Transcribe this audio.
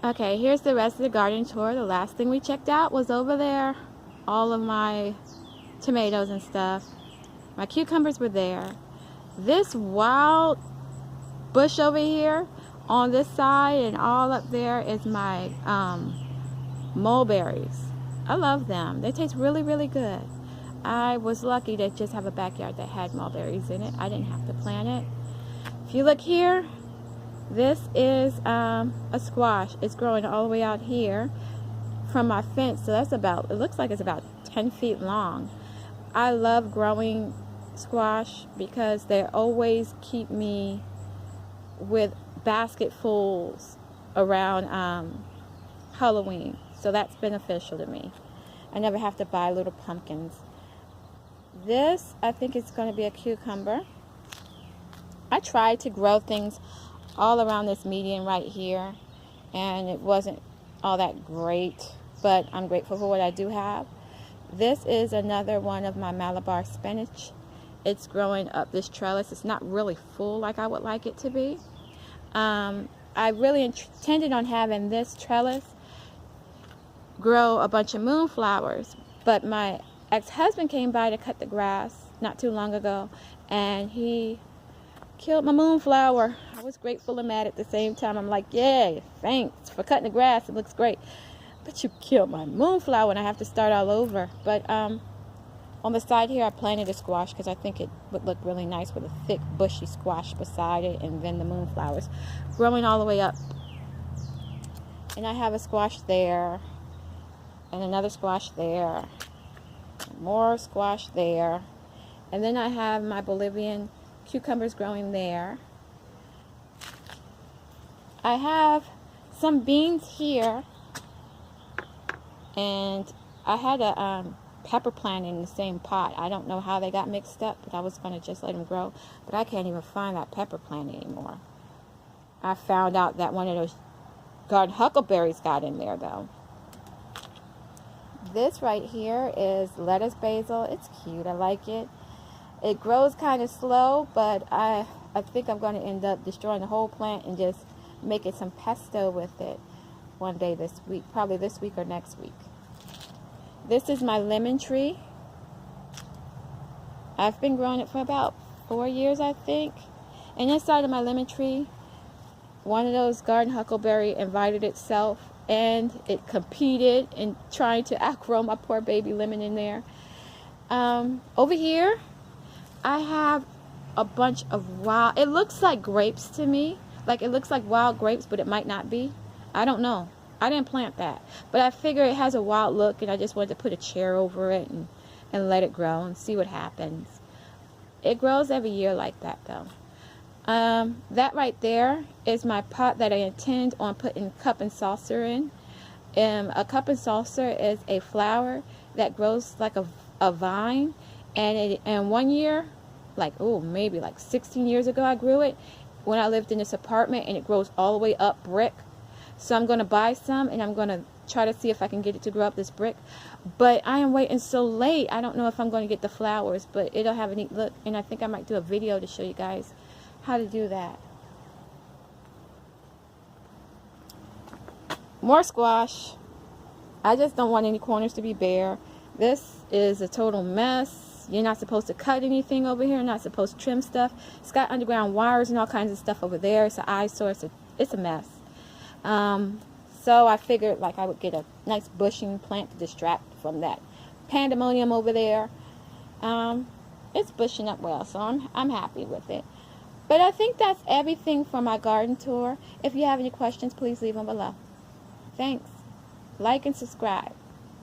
Okay, here's the rest of the garden tour. The last thing we checked out was over there. All of my tomatoes and stuff. My cucumbers were there. This wild bush over here on this side and all up there is my mulberries. I love them. They taste really, really good. I was lucky to just have a backyard that had mulberries in it. I didn't have to plant it. If you look here, this is a squash. It's growing all the way out here from my fence. So that's about, it looks like it's about 10 feet long. I love growing squash because they always keep me with basketfuls around Halloween. So that's beneficial to me. I never have to buy little pumpkins. This, I think it's going to be a cucumber. I tried to grow things all around this median right here, and it wasn't all that great, but I'm grateful for what I do have. This is another one of my Malabar spinach. It's growing up this trellis. It's not really full like I would like it to be. I really intended on having this trellis grow a bunch of moonflowers, but my ex-husband came by to cut the grass not too long ago, and he killed my moonflower. I was grateful and mad at the same time. I'm like, yay, thanks for cutting the grass. It looks great. But you killed my moonflower and I have to start all over. But on the side here, I planted a squash because I think it would look really nice with a thick, bushy squash beside it, and then the moonflowers growing all the way up. And I have a squash there, and another squash there, more squash there. And then I have my Bolivian cucumbers growing there. I have some beans here, and I had a pepper plant in the same pot. I don't know how they got mixed up, but I was going to just let them grow, but I can't even find that pepper plant anymore. I found out that one of those garden huckleberries got in there though. This right here is lettuce basil. It's cute. I like it. It grows kind of slow, but I think I'm going to end up destroying the whole plant and just making some pesto with it one day this week, probably this week or next week. This is my lemon tree. I've been growing it for about 4 years, I think. And inside of my lemon tree, one of those garden huckleberry invited itself, and it competed in trying to outgrow my poor baby lemon in there. Over here, I have a bunch of wild, it looks like grapes to me. Like it looks like wild grapes, but it might not be. I don't know. I didn't plant that. But I figure it has a wild look, and I just wanted to put a chair over it and let it grow and see what happens. It grows every year like that though. That right there is my pot that I intend on putting cup and saucer in. A cup and saucer is a flower that grows like a vine, and 1 year, maybe like 16 years ago, I grew it when I lived in this apartment, and it grows all the way up brick. So I'm going to buy some, and I'm going to try to see if I can get it to grow up this brick. But I am waiting so late. I don't know if I'm going to get the flowers, but it'll have a neat look, and I think I might do a video to show you guys how to do that. More squash. I just don't want any corners to be bare. This is a total mess. You're not supposed to cut anything over here. You're not supposed to trim stuff. It's got underground wires and all kinds of stuff over there. It's an eyesore. It's a mess. So I figured I would get a nice bushing plant to distract from that pandemonium over there. It's bushing up well, so I'm happy with it. But I think that's everything for my garden tour. If you have any questions, please leave them below. Thanks. Like and subscribe.